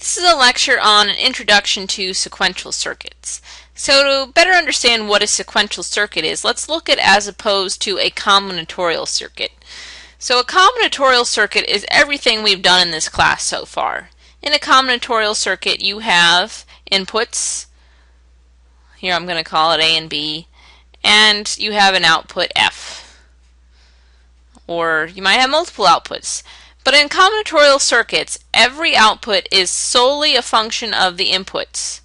This is a lecture on an introduction to sequential circuits. So to better understand what a sequential circuit is, let's look at as opposed to a combinatorial circuit. So a combinatorial circuit is everything we've done in this class so far. In a combinatorial circuit you have inputs, here I'm going to call it A and B, and you have an output F. Or you might have multiple outputs. But in combinatorial circuits, every output is solely a function of the inputs.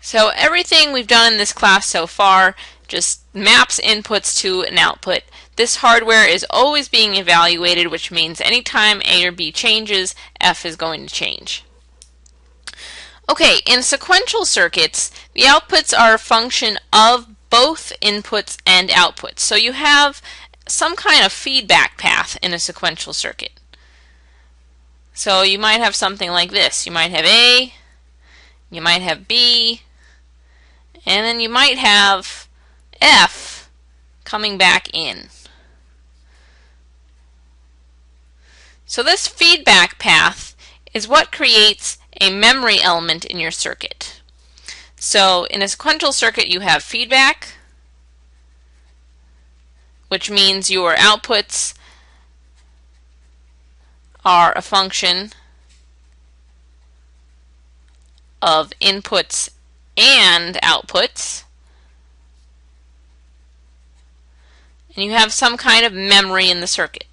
So everything we've done in this class so far just maps inputs to an output. This hardware is always being evaluated, which means anytime A or B changes, F is going to change. Okay, in sequential circuits, the outputs are a function of both inputs and outputs. So you have some kind of feedback path in a sequential circuit. So you might have something like this. You might have A, you might have B, and then you might have F coming back in. So this feedback path is what creates a memory element in your circuit. So in a sequential circuit you have feedback, which means your outputs are a function of inputs and outputs, and you have some kind of memory in the circuit.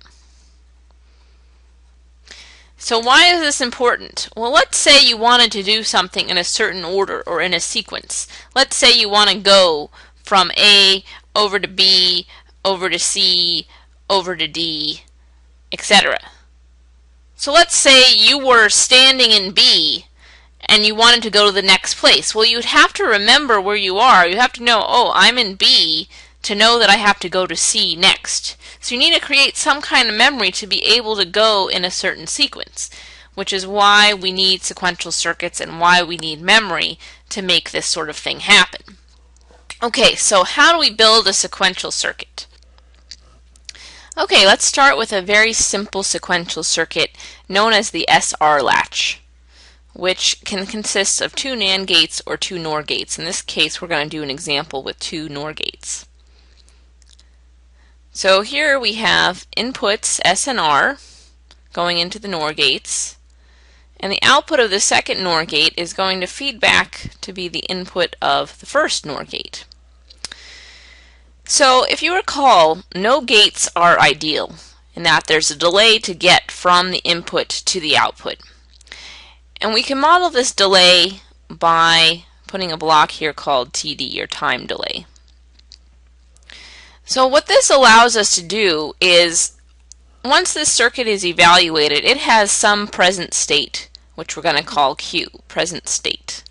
So why is this important? Well, let's say you wanted to do something in a certain order or in a sequence. Let's say you want to go from A over to B, over to C, over to D, etc. So let's say you were standing in B and you wanted to go to the next place. Well, you'd have to remember where you are. You have to know, oh, I'm in B, to know that I have to go to C next. So you need to create some kind of memory to be able to go in a certain sequence, which is why we need sequential circuits and why we need memory to make this sort of thing happen. Okay, so how do we build a sequential circuit? Okay, let's start with a very simple sequential circuit known as the SR latch, which can consist of two NAND gates or two NOR gates. In this case, we're going to do an example with two NOR gates. So here we have inputs S and R going into the NOR gates, and the output of the second NOR gate is going to feed back to be the input of the first NOR gate. So if you recall, no gates are ideal in that there's a delay to get from the input to the output. And we can model this delay by putting a block here called TD, or time delay. So what this allows us to do is, once this circuit is evaluated, it has some present state, which we're going to call Q, present state.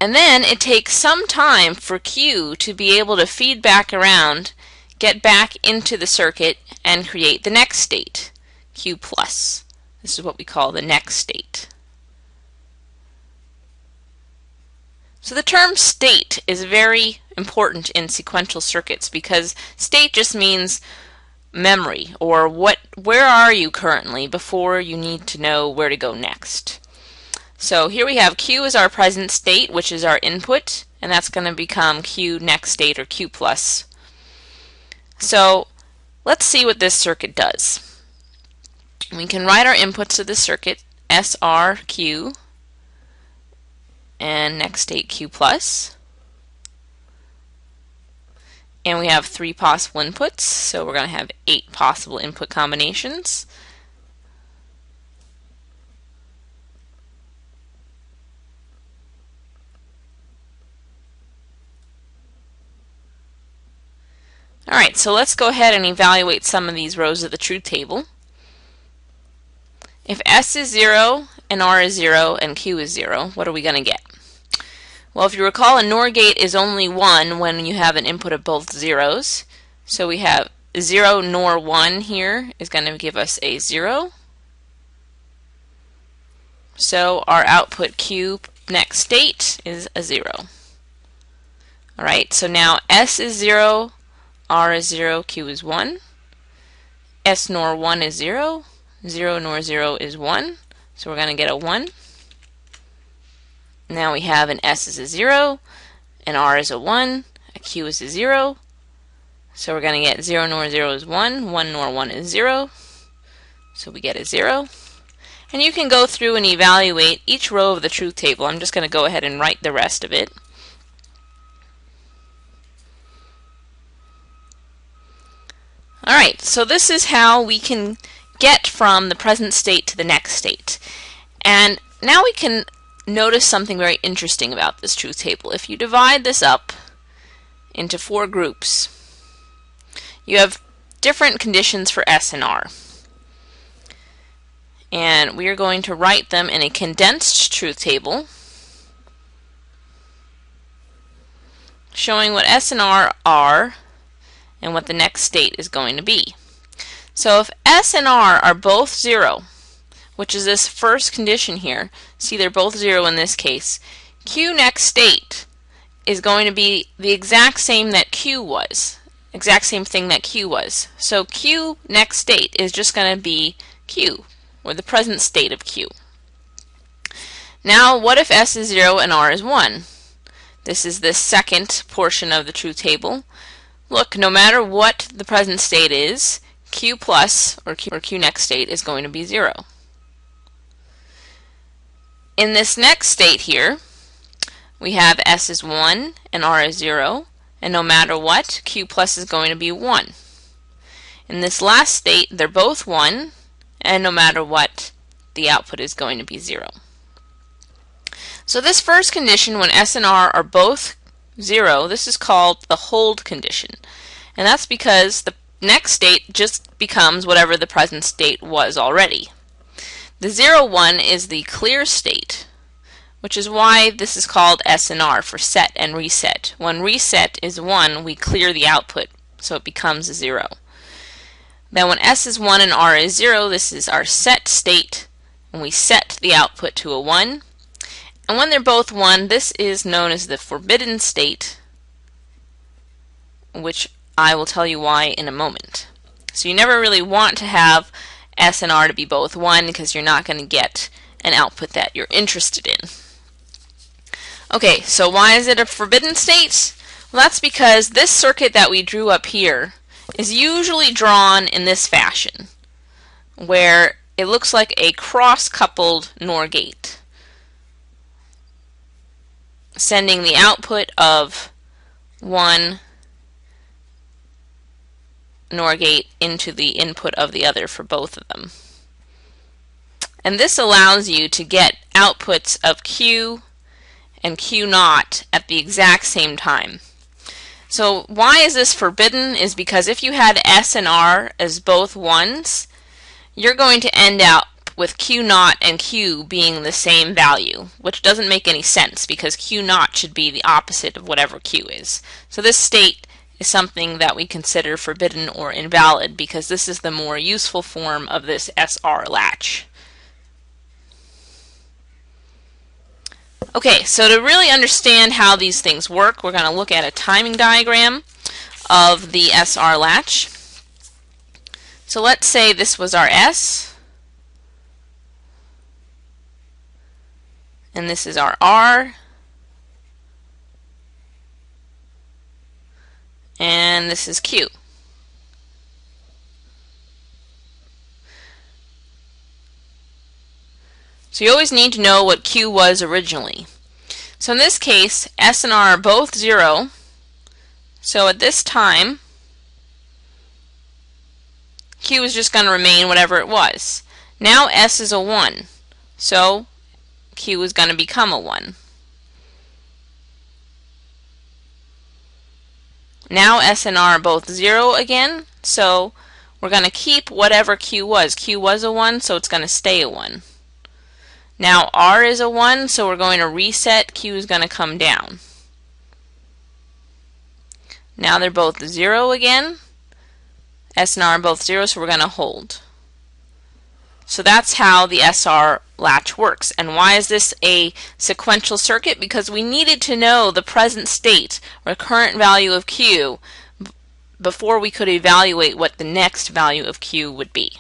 And then it takes some time for Q to be able to feed back around, get back into the circuit, and create the next state, Q plus. This is what we call the next state. So the term state is very important in sequential circuits because state just means memory, or where are you currently before you need to know where to go next. So here we have Q is our present state, which is our input, and that's going to become Q next state, or Q plus. So let's see what this circuit does. We can write our inputs to the circuit, SR, Q, and next state Q plus. And we have 3 possible inputs, so we're going to have 8 possible input combinations. Alright, so let's go ahead and evaluate some of these rows of the truth table. If S is 0, and R is 0, and Q is 0, what are we going to get? Well, if you recall, a NOR gate is only 1 when you have an input of both zeros. So we have 0 NOR 1 here is going to give us a 0. So our output Q next state is a 0. Alright, so now S is 0, R is 0, Q is 1. S nor 1 is 0, 0 nor 0 is 1, so we're going to get a 1. Now we have an S is a 0, an R is a 1, a Q is a 0, so we're going to get 0 nor 0 is 1, 1 nor 1 is 0, so we get a 0. And you can go through and evaluate each row of the truth table. I'm just going to go ahead and write the rest of it. Alright, so this is how we can get from the present state to the next state. And now we can notice something very interesting about this truth table. If you divide this up into 4 groups, you have different conditions for S and R. And we are going to write them in a condensed truth table showing what S and R are and what the next state is going to be. So if S and R are both 0, which is this first condition here, see they're both 0 in this case, Q next state is going to be the exact same that Q was, exact same thing that Q was. So Q next state is just going to be Q, or the present state of Q. Now what if S is 0 and R is 1? This is the second portion of the truth table. Look, no matter what the present state is, Q plus, or Q next state, is going to be 0. In this next state here, we have S is 1 and R is 0, and no matter what, Q plus is going to be 1. In this last state, they're both 1, and no matter what, the output is going to be 0. So this first condition, when S and R are both 0, this is called the hold condition. And that's because the next state just becomes whatever the present state was already. The 0, 1 is the clear state, which is why this is called S and R, for set and reset. When reset is 1, we clear the output, so it becomes a 0. Then when S is 1 and R is 0, this is our set state, and we set the output to a 1. And when they're both 1, this is known as the forbidden state, which I will tell you why in a moment. So you never really want to have S and R to be both 1 because you're not going to get an output that you're interested in. Okay, so why is it a forbidden state? Well, that's because this circuit that we drew up here is usually drawn in this fashion, where it looks like a cross-coupled NOR gate, sending the output of one NOR gate into the input of the other for both of them. And this allows you to get outputs of Q and Q naught at the exact same time. So why is this forbidden? Is because if you had S and R as both 1s, you're going to end up with Q naught and Q being the same value, which doesn't make any sense because Q naught should be the opposite of whatever Q is. So this state is something that we consider forbidden or invalid because this is the more useful form of this SR latch. Okay, so to really understand how these things work, we're going to look at a timing diagram of the SR latch. So let's say this was our S, and this is our R, and this is Q. So you always need to know what Q was originally. So in this case, S and R are both 0, so at this time, Q is just going to remain whatever it was. Now S is a 1, so Q is going to become a 1. Now S and R are both 0 again, so we're going to keep whatever Q was. Q was a 1, so it's going to stay a 1. Now R is a 1, so we're going to reset. Q is going to come down. Now they're both 0 again. S and R are both 0, so we're going to hold. So that's how the SR latch works. And why is this a sequential circuit? Because we needed to know the present state or current value of Q before we could evaluate what the next value of Q would be.